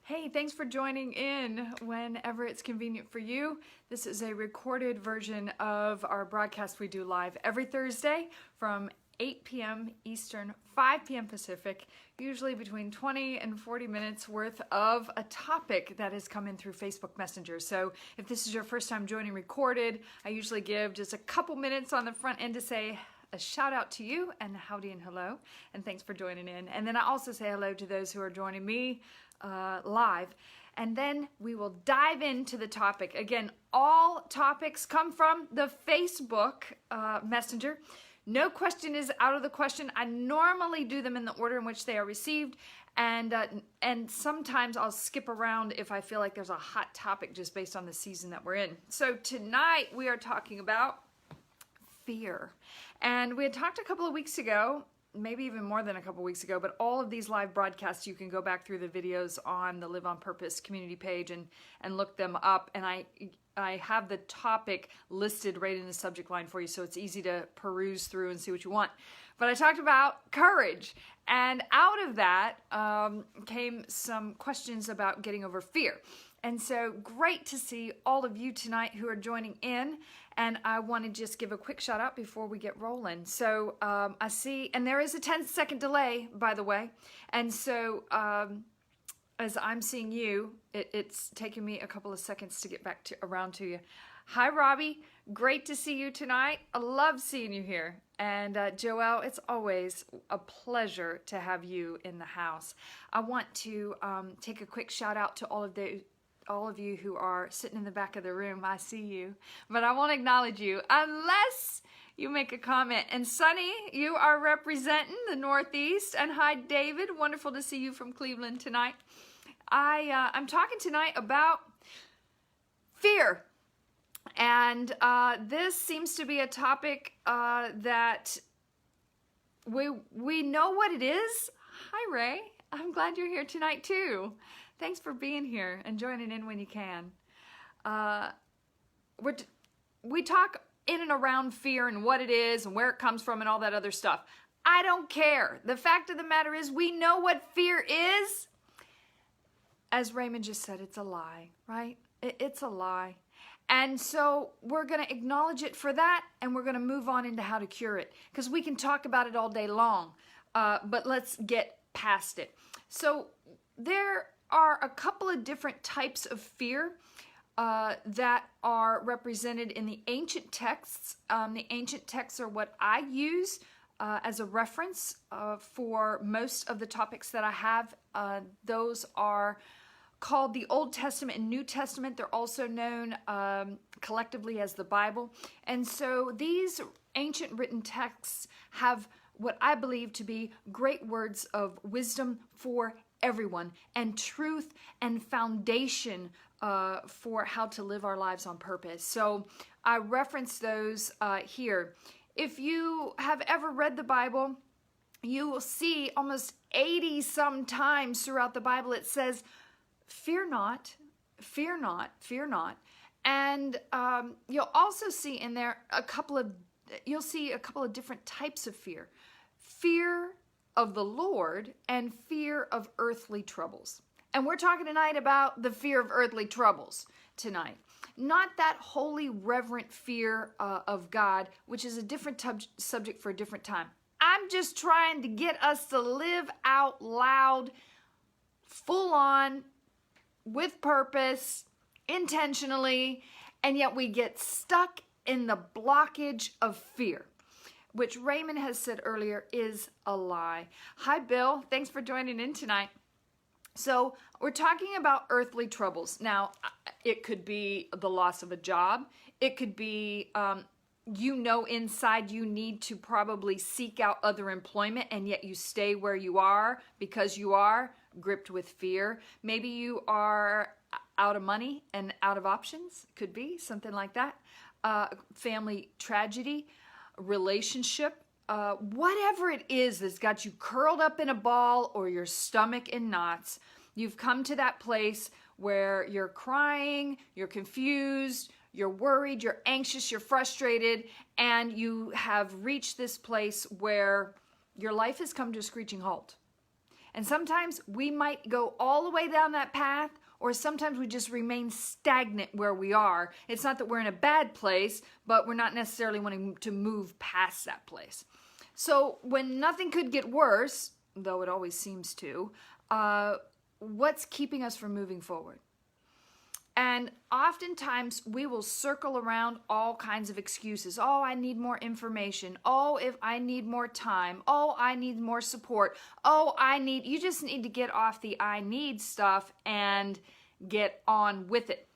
Hey, thanks for joining in whenever it's convenient for you. This is a recorded version of our broadcast we do live every Thursday from 8 p.m. Eastern, 5 p.m. Pacific, usually between 20 and 40 minutes worth of a topic that has come in through Facebook Messenger. So if this is your first time joining recorded, I usually give just a couple minutes on the front end to say a shout out to you and howdy and hello, and thanks for joining in. And then I also say hello to those who are joining me live, and then we will dive into the topic. Again, all topics come from the Facebook Messenger. No question is out of the question. I normally do them in the order in which they are received, and sometimes I'll skip around if I feel like there's a hot topic just based on the season that we're in. So tonight we are talking about fear. And we had talked a couple of weeks ago, maybe even more than a couple weeks ago, but all of these live broadcasts, you can go back through the videos on the Live on Purpose community page and look them up. And I have the topic listed right in the subject line for you, so it's easy to peruse through and see what you want. But I talked about courage, and out of that came some questions about getting over fear. And so great to see all of you tonight who are joining in. And I want to just give a quick shout out before we get rolling. So I see, and there is a 10-second delay, by the way. And so as I'm seeing you, it's taking me a couple of seconds to get back around to you. Hi, Robbie. Great to see you tonight. I love seeing you here. And Joelle, it's always a pleasure to have you in the house. I want to take a quick shout out to all of you who are sitting in the back of the room. I see you, but I won't acknowledge you unless you make a comment. And Sunny, you are representing the Northeast. And hi, David. Wonderful to see you from Cleveland tonight. I'm talking tonight about fear. And this seems to be a topic that we know what it is. Hi, Ray. I'm glad you're here tonight, too. Thanks for being here and joining in when you can. We talk in and around fear and what it is and where it comes from and all that other stuff. I don't care. The fact of the matter is we know what fear is. As Raymond just said, it's a lie, right? It's a lie. And so we're going to acknowledge it for that, and we're going to move on into how to cure it, because we can talk about it all day long, but let's get past it. So there are a couple of different types of fear that are represented in the ancient texts. The ancient texts are what I use as a reference for most of the topics that I have. Those are called the Old Testament and New Testament. They're also known collectively as the Bible. And so these ancient written texts have what I believe to be great words of wisdom for everyone, and truth and foundation for how to live our lives on purpose. So I reference those here. If you have ever read the Bible, you will see almost 80 some times throughout the Bible it says, fear not, fear not, fear not. And you'll also see in there a couple of different types of fear. Fear of the Lord and fear of earthly troubles. And we're talking tonight about the fear of earthly troubles tonight. Not that holy, reverent fear of God, which is a different subject for a different time. I'm just trying to get us to live out loud, full on, with purpose, intentionally, and yet we get stuck in the blockage of fear, which Raymond has said earlier is a lie. Hi, Bill. Thanks for joining in tonight. So we're talking about earthly troubles. Now, it could be the loss of a job. It could be, inside you need to probably seek out other employment, and yet you stay where you are because you are gripped with fear. Maybe you are out of money and out of options. Could be something like that. Family tragedy, relationship, whatever it is that's got you curled up in a ball or your stomach in knots. You've come to that place where you're crying, you're confused, you're worried, you're anxious, you're frustrated, and you have reached this place where your life has come to a screeching halt. And sometimes we might go all the way down that path, or sometimes we just remain stagnant where we are. It's not that we're in a bad place, but we're not necessarily wanting to move past that place. So when nothing could get worse, though it always seems to, what's keeping us from moving forward? And oftentimes we will circle around all kinds of excuses. Oh, I need more information. Oh, if I need more time. Oh, I need more support. Oh, you just need to get off the I need stuff and get on with it.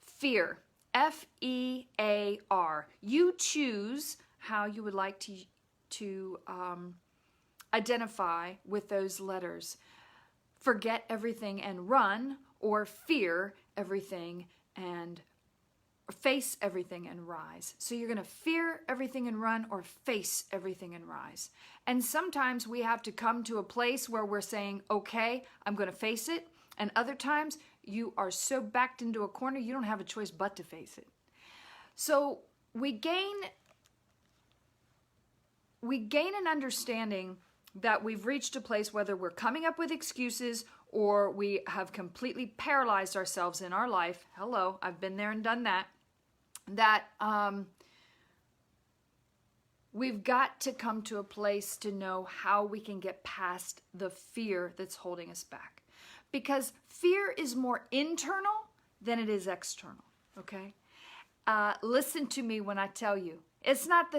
Fear, F-E-A-R. You choose how you would like to identify with those letters. Forget everything and run, or fear everything and face everything and rise. So you're going to fear everything and run, or face everything and rise. And sometimes we have to come to a place where we're saying, okay, I'm going to face it. And other times you are so backed into a corner, you don't have a choice but to face it. So we gain an understanding that we've reached a place, whether we're coming up with excuses or we have completely paralyzed ourselves in our life. Hello, I've been there and done that. That we've got to come to a place to know how we can get past the fear that's holding us back. Because fear is more internal than it is external, okay? Listen to me when I tell you. It's not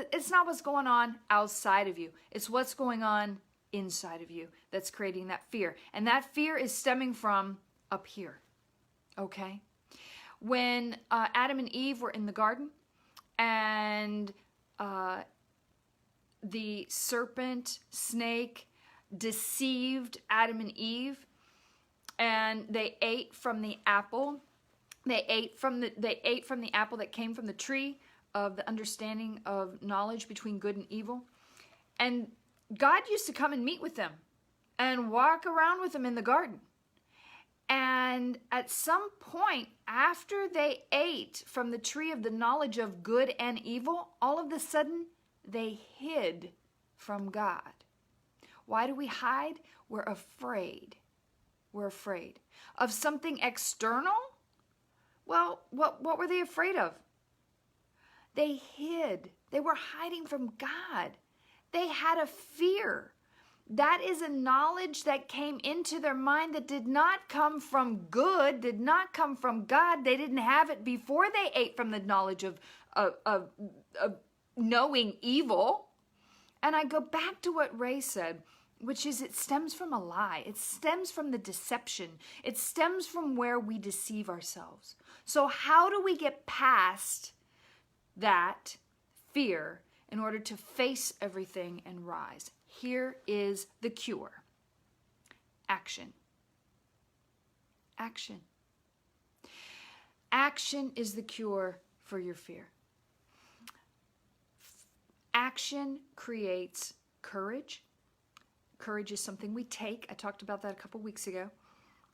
what's going on outside of you. It's what's going on inside of you that's creating that fear. And that fear is stemming from up here, okay? When Adam and Eve were in the garden and the serpent, snake, deceived Adam and Eve, and they ate from the apple. They ate from the apple that came from the tree of the understanding of knowledge between good and evil. And God used to come and meet with them and walk around with them in the garden. And at some point, after they ate from the tree of the knowledge of good and evil, all of a sudden, they hid from God. Why do we hide? We're afraid. We're afraid of something external. Well, what were they afraid of? They hid. They were hiding from God. They had a fear. That is a knowledge that came into their mind that did not come from good, did not come from God. They didn't have it before they ate from the knowledge of knowing evil. And I go back to what Ray said, which is it stems from a lie. It stems from the deception. It stems from where we deceive ourselves. So how do we get past that fear in order to face everything and rise? Here is the cure. Action. Action. Action is the cure for your fear. Action creates courage. Courage is something we take. I talked about that a couple weeks ago.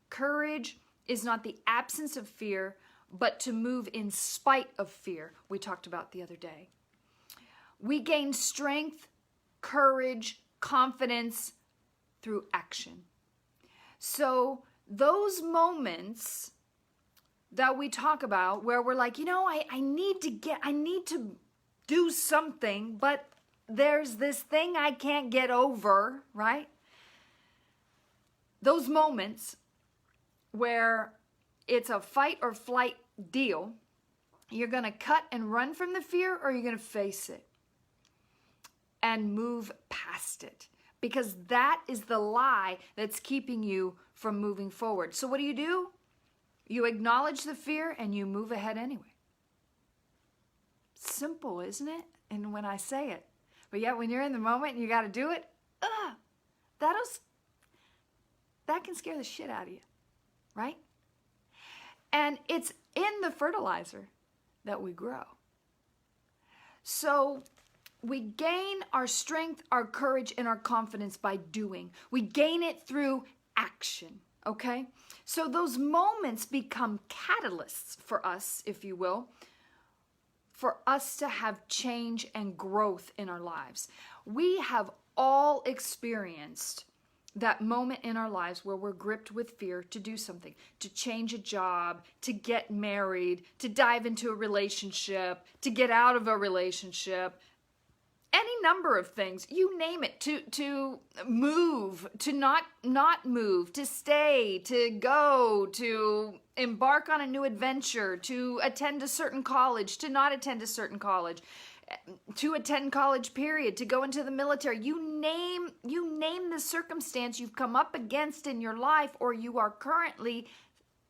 Courage is not the absence of fear, but to move in spite of fear. We talked about the other day. We gain strength, courage, confidence through action. So those moments that we talk about where we're like, I need to do something, but there's this thing I can't get over, right? Those moments where it's a fight or flight deal, you're going to cut and run from the fear, or you're going to face it and move past it, because that is the lie that's keeping you from moving forward. So what do? You acknowledge the fear and you move ahead anyway. Simple, isn't it? And when I say it, but yet when you're in the moment and you got to do it, that can scare the shit out of you, right? And it's in the fertilizer that we grow. So we gain our strength, our courage, and our confidence by doing. We gain it through action, okay? So those moments become catalysts for us, if you will, for us to have change and growth in our lives. We have all experienced that moment in our lives where we're gripped with fear to do something, to change a job, to get married, to dive into a relationship, to get out of a relationship, any number of things, you name it, to move, to not move, to stay, to go, to embark on a new adventure, to attend a certain college, to not attend a certain college, to attend college period, to go into the military. You name the circumstance you've come up against in your life, or you are currently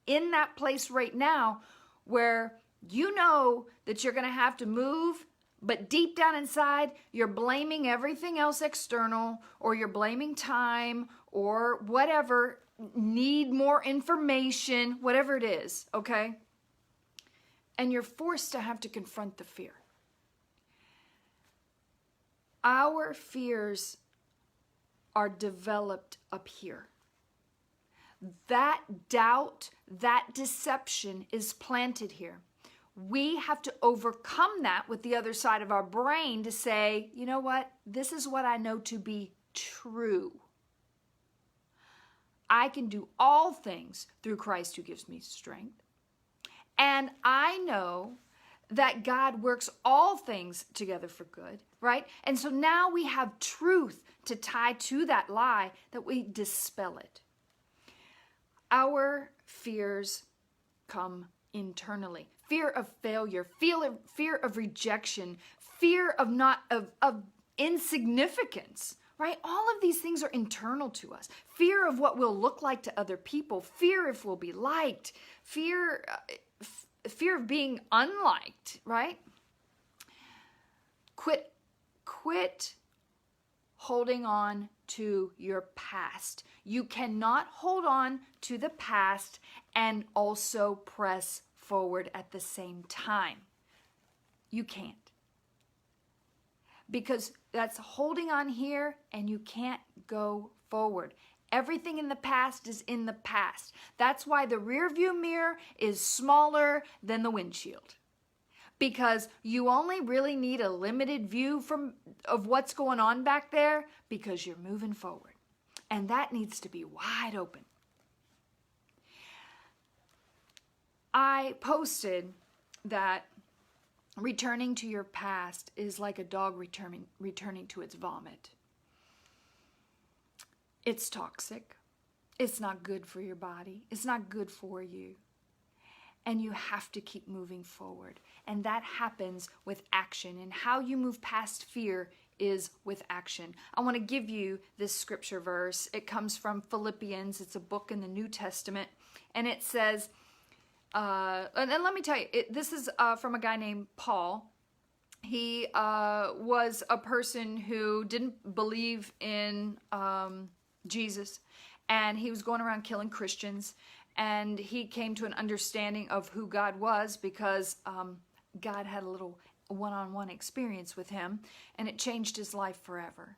in that place right now where you know that you're going to have to move, but deep down inside, you're blaming everything else external, or you're blaming time, or whatever, need more information, whatever it is, okay? And you're forced to have to confront the fear. Our fears are developed up here. That doubt, that deception is planted here. We have to overcome that with the other side of our brain to say, you know what? This is what I know to be true. I can do all things through Christ who gives me strength. And I know that God works all things together for good, right? And so now we have truth to tie to that lie, that we dispel it. Our fears come internally. Fear of failure, fear of rejection, fear of insignificance, right? All of these things are internal to us. Fear of what we'll look like to other people, fear if we'll be liked, fear of being unliked, right? Quit holding on to your past. You cannot hold on to the past and also press forward at the same time. You can't. Because that's holding on here and you can't go forward. Everything in the past is in the past. That's why the rear view mirror is smaller than the windshield. Because you only really need a limited view of what's going on back there because you're moving forward. And that needs to be wide open. I posted that returning to your past is like a dog returning to its vomit. It's toxic. It's not good for your body. It's not good for you. And you have to keep moving forward. And that happens with action. And how you move past fear is with action. I want to give you this scripture verse. It comes from Philippians. It's a book in the New Testament. And it says, and let me tell you, this is from a guy named Paul. He was a person who didn't believe in Jesus, and he was going around killing Christians, and he came to an understanding of who God was because God had a little one-on-one experience with him, and it changed his life forever.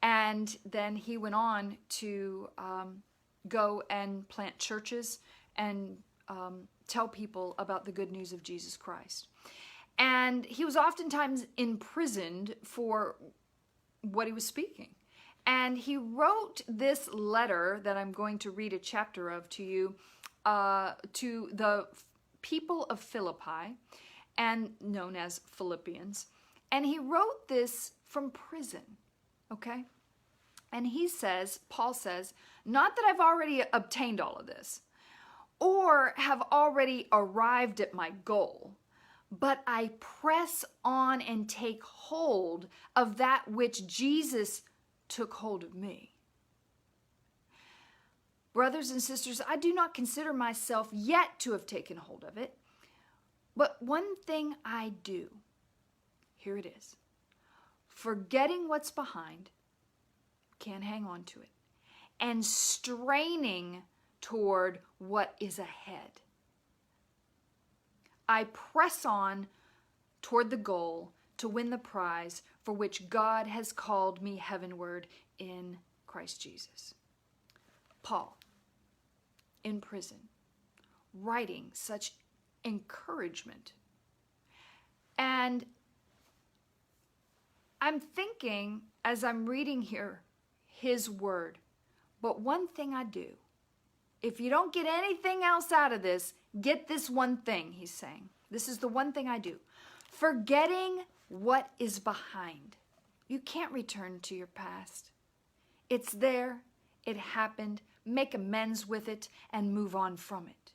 And then he went on to go and plant churches and tell people about the good news of Jesus Christ. And he was oftentimes imprisoned for what he was speaking. And he wrote this letter that I'm going to read a chapter of to you, to the people of Philippi, and known as Philippians. And he wrote this from prison, okay? And he says, Paul says, not that I've already obtained all of this, or have already arrived at my goal, but I press on and take hold of that which Jesus took hold of me. Brothers and sisters, I do not consider myself yet to have taken hold of it, but one thing I do, here it is, forgetting what's behind, can't hang on to it, and straining toward what is ahead. I press on toward the goal to win the prize for which God has called me heavenward in Christ Jesus. Paul, in prison, writing such encouragement. And I'm thinking, as I'm reading here, his word, But one thing I do. If you don't get anything else out of this, get this one thing, he's saying. This is the one thing I do. Forgetting what is behind. You can't return to your past. It's there. It happened. Make amends with it and move on from it.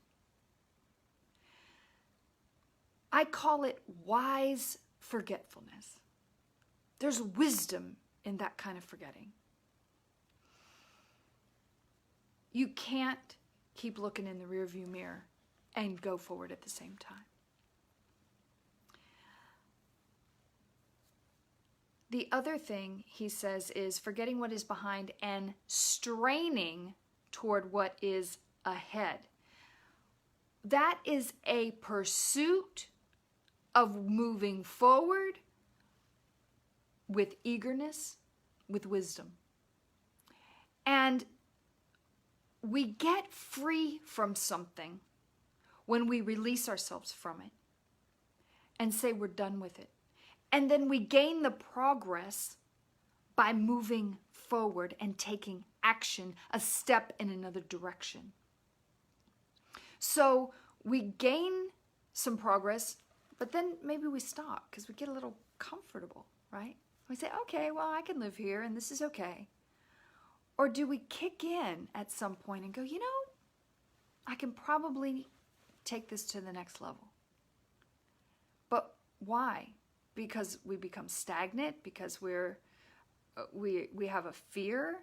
I call it wise forgetfulness. There's wisdom in that kind of forgetting. You can't keep looking in the rearview mirror and go forward at the same time. The other thing he says is forgetting what is behind and straining toward what is ahead. That is a pursuit of moving forward with eagerness, with wisdom. And we get free from something when we release ourselves from it and say we're done with it. And then we gain the progress by moving forward and taking action, a step in another direction. So we gain some progress, but then maybe we stop because we get a little comfortable, right? We say, okay, well, I can live here and this is okay. Or do we kick in at some point and go, you know, I can probably take this to the next level. But why? Because we become stagnant? Because we have a fear?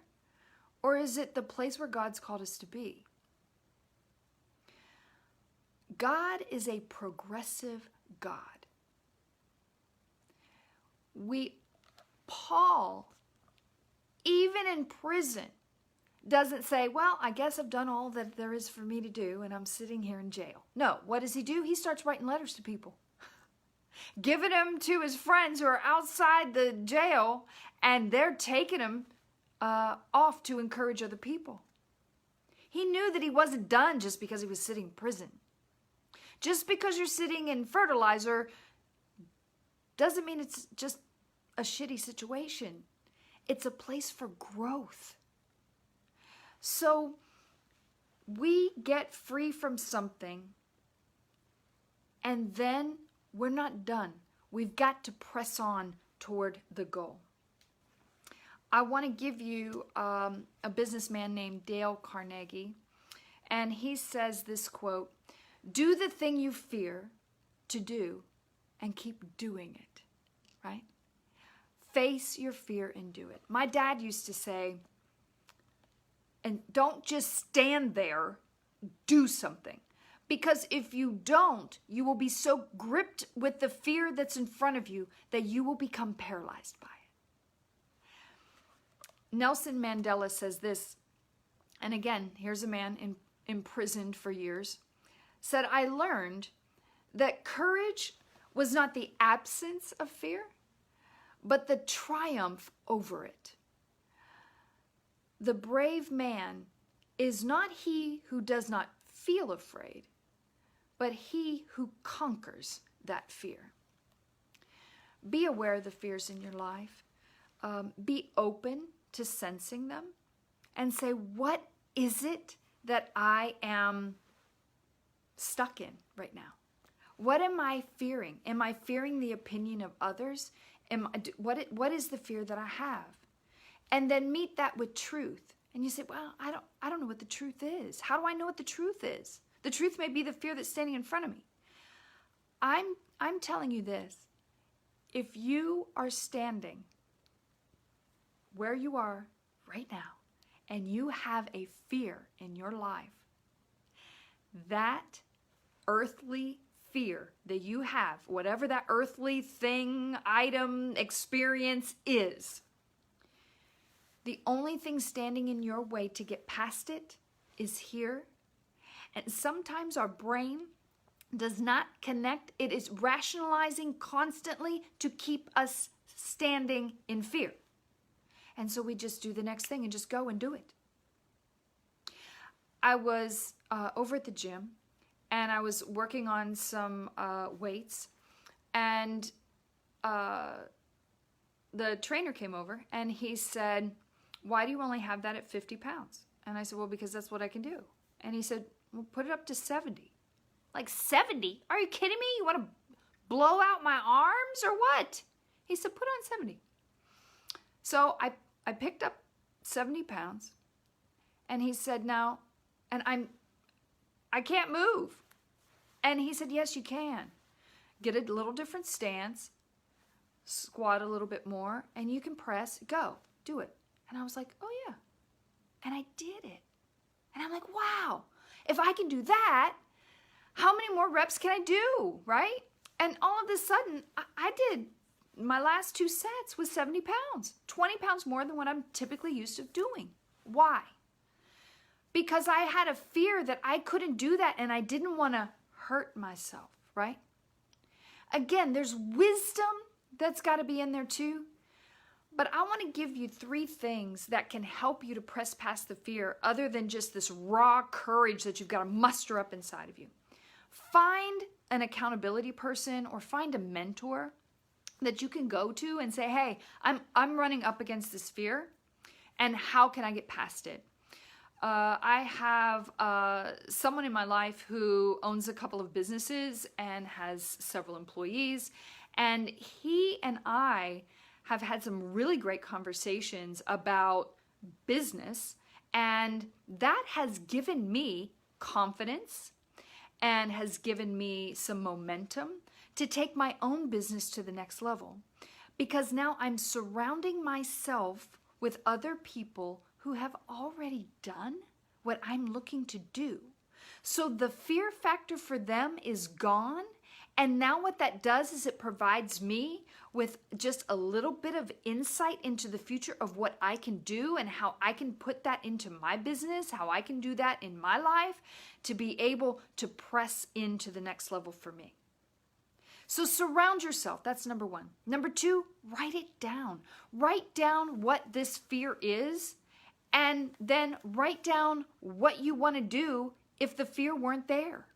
Or is it the place where God's called us to be? God is a progressive God. Paul, even in prison, doesn't say, well, I guess I've done all that there is for me to do and I'm sitting here in jail. No, what does he do? He starts writing letters to people, giving them to his friends who are outside the jail, and they're taking him off to encourage other people. He knew that he wasn't done just because he was sitting in prison. Just because you're sitting in fertilizer doesn't mean it's just a shitty situation. It's a place for growth. So we get free from something and then we're not done. We've got to press on toward the goal. I want to give you a businessman named Dale Carnegie, and he says this quote, "Do the thing you fear to do and keep doing it," right? Face your fear and do it. My dad used to say, and don't just stand there, do something. Because if you don't, you will be so gripped with the fear that's in front of you that you will become paralyzed by it. Nelson Mandela says this, and again, here's a man imprisoned for years, said, "I learned that courage was not the absence of fear, but the triumph over it. The brave man is not he who does not feel afraid, but he who conquers that fear." Be aware of the fears in your life. Be open to sensing them and say, what is it that I am stuck in right now? What am I fearing? Am I fearing the opinion of others? What is the fear that I have? And then meet that with truth. And you say, well, I don't know what the truth is. How do I know what the truth is? The truth may be the fear that's standing in front of me. I'm telling you this. If you are standing where you are right now and you have a fear in your life, that earthly fear that you have, whatever that earthly thing, item, experience is, the only thing standing in your way to get past it is here. And sometimes our brain does not connect. It is rationalizing constantly to keep us standing in fear. And so we just do the next thing and just go and do it. I was over at the gym and I was working on some weights, and the trainer came over and he said, "Why do you only have that at 50 pounds?" And I said, well, because that's what I can do. And he said, well, put it up to 70. Like 70? Are you kidding me? You want to blow out my arms or what? He said, put on 70. So I picked up 70 pounds. And he said, now, and I can't move. And he said, yes, you can. Get a little different stance, squat a little bit more, and you can press, go, do it. And I was like, oh yeah. And I did it. And I'm like, wow, if I can do that, how many more reps can I do, right? And all of a sudden, I did my last 2 sets with 70 pounds, 20 pounds more than what I'm typically used to doing. Why? Because I had a fear that I couldn't do that and I didn't want to hurt myself, right? Again, there's wisdom that's got to be in there too. But I want to give you 3 things that can help you to press past the fear other than just this raw courage that you've got to muster up inside of you. Find an accountability person or find a mentor that you can go to and say, hey, I'm running up against this fear and how can I get past it? I have someone in my life who owns a couple of businesses and has several employees, and he and I have had some really great conversations about business, and that has given me confidence and has given me some momentum to take my own business to the next level, because now I'm surrounding myself with other people who have already done what I'm looking to do. So the fear factor for them is gone. And now what that does is it provides me with just a little bit of insight into the future of what I can do and how I can put that into my business, how I can do that in my life to be able to press into the next level for me. So surround yourself. That's number 1. Number 2, write it down. Write down what this fear is, and then write down what you want to do if the fear weren't there.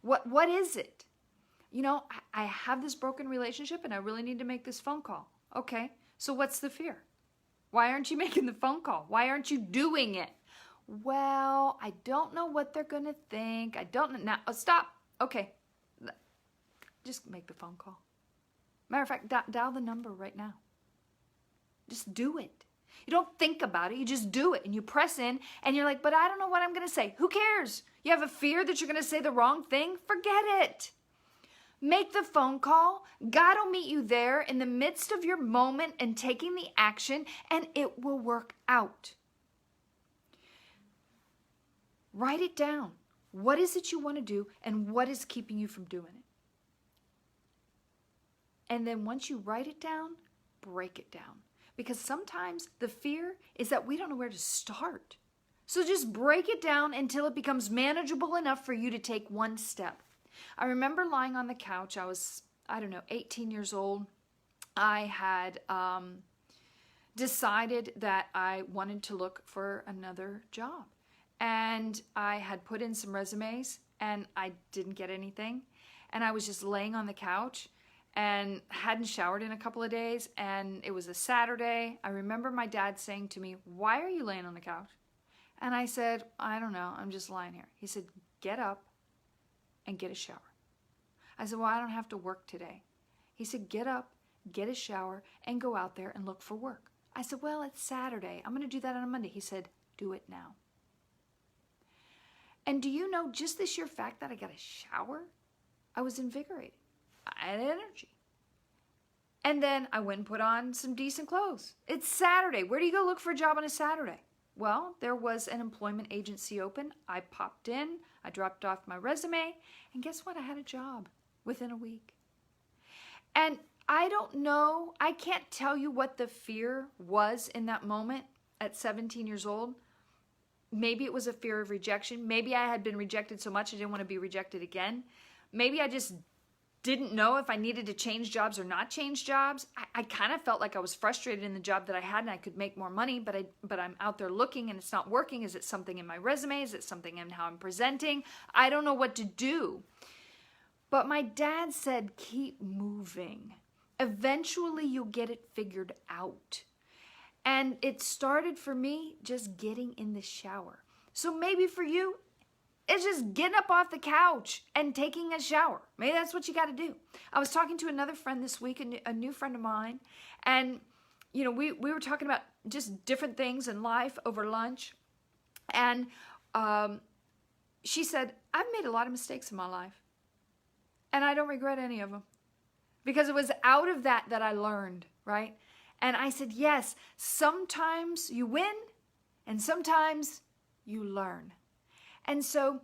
What is it? You know, I have this broken relationship and I really need to make this phone call. Okay, so what's the fear? Why aren't you making the phone call? Why aren't you doing it? Well, I don't know what they're going to think. I don't know. Now, stop. Okay, just make the phone call. Matter of fact, dial the number right now. Just do it. You don't think about it. You just do it and you press in and you're like, but I don't know what I'm going to say. Who cares? You have a fear that you're going to say the wrong thing? Forget it. Make the phone call. God will meet you there in the midst of your moment and taking the action, and it will work out. Write it down. What is it you want to do and what is keeping you from doing it? And then once you write it down, break it down. Because sometimes the fear is that we don't know where to start. So just break it down until it becomes manageable enough for you to take one step. I remember lying on the couch. I was, 18 years old. I had decided that I wanted to look for another job. And I had put in some resumes and I didn't get anything. And I was just laying on the couch and hadn't showered in a couple of days, and it was a Saturday. I remember my dad saying to me, "Why are you laying on the couch?" And I said, "I don't know, I'm just lying here." He said, "Get up and get a shower." I said, "Well, I don't have to work today." He said, "Get up, get a shower, and go out there and look for work." I said, "Well, it's Saturday. I'm going to do that on a Monday." He said, "Do it now." And do you know, just the sheer fact that I got a shower, I was invigorated. I had energy. And then I went and put on some decent clothes. It's Saturday. Where do you go look for a job on a Saturday? Well, there was an employment agency open. I popped in. I dropped off my resume. And guess what? I had a job within a week. And I don't know. I can't tell you what the fear was in that moment at 17 years old. Maybe it was a fear of rejection. Maybe I had been rejected so much I didn't want to be rejected again. Maybe I just didn't know if I needed to change jobs or not change jobs. I kind of felt like I was frustrated in the job that I had and I could make more money, but I'm out there looking and it's not working. Is it something in my resume? Is it something in how I'm presenting? I don't know what to do. But my dad said, keep moving. Eventually you'll get it figured out. And it started for me just getting in the shower. So maybe for you, it's just getting up off the couch and taking a shower. Maybe that's what you got to do. I was talking to another friend this week, a new friend of mine, and you know, we were talking about just different things in life over lunch. And she said, I've made a lot of mistakes in my life, and I don't regret any of them, because it was out of that I learned, right? And I said, yes, sometimes you win and sometimes you learn. And so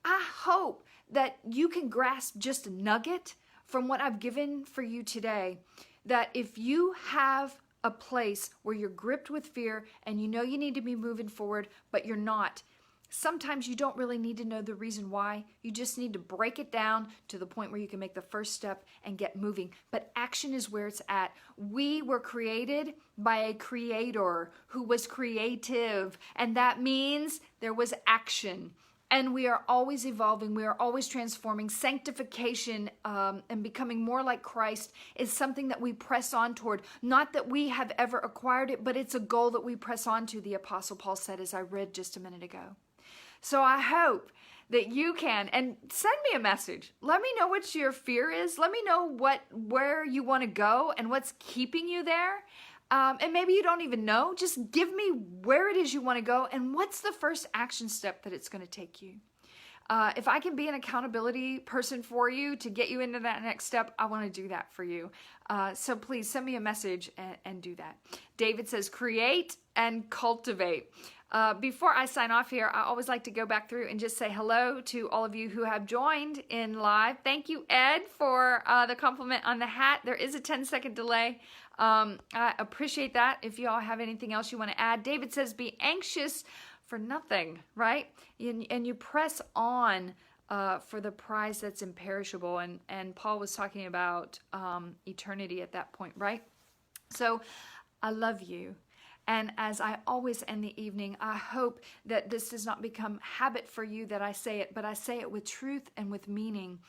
I hope that you can grasp just a nugget from what I've given for you today, that if you have a place where you're gripped with fear and you know you need to be moving forward, but you're not, sometimes you don't really need to know the reason why. You just need to break it down to the point where you can make the first step and get moving. But action is where it's at. We were created by a creator who was creative, and that means there was action. And we are always evolving. We are always transforming. Sanctification and becoming more like Christ is something that we press on toward. Not that we have ever acquired it, but it's a goal that we press on to, the Apostle Paul said, as I read just a minute ago. So I hope that you can, and send me a message. Let me know what your fear is. Let me know where you want to go and what's keeping you there. And maybe you don't even know. Just give me where it is you want to go and what's the first action step that it's going to take you. If I can be an accountability person for you to get you into that next step, I want to do that for you. So please send me a message and do that. David says, create and cultivate. Before I sign off here, I always like to go back through and just say hello to all of you who have joined in live. Thank you, Ed, for the compliment on the hat. There is a 10-second delay. I appreciate that. If you all have anything else you want to add. David says, be anxious for nothing, right? And you press on for the prize that's imperishable. And Paul was talking about eternity at that point, right? So I love you. And as I always end the evening, I hope that this does not become habit for you that I say it, but I say it with truth and with meaning,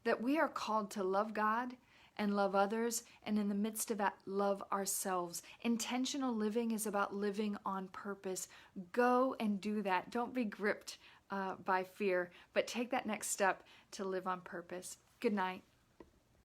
that we are called to love God and love others, and in the midst of that, love ourselves. Intentional living is about living on purpose. Go and do that. Don't be gripped by fear, but take that next step to live on purpose. Good night.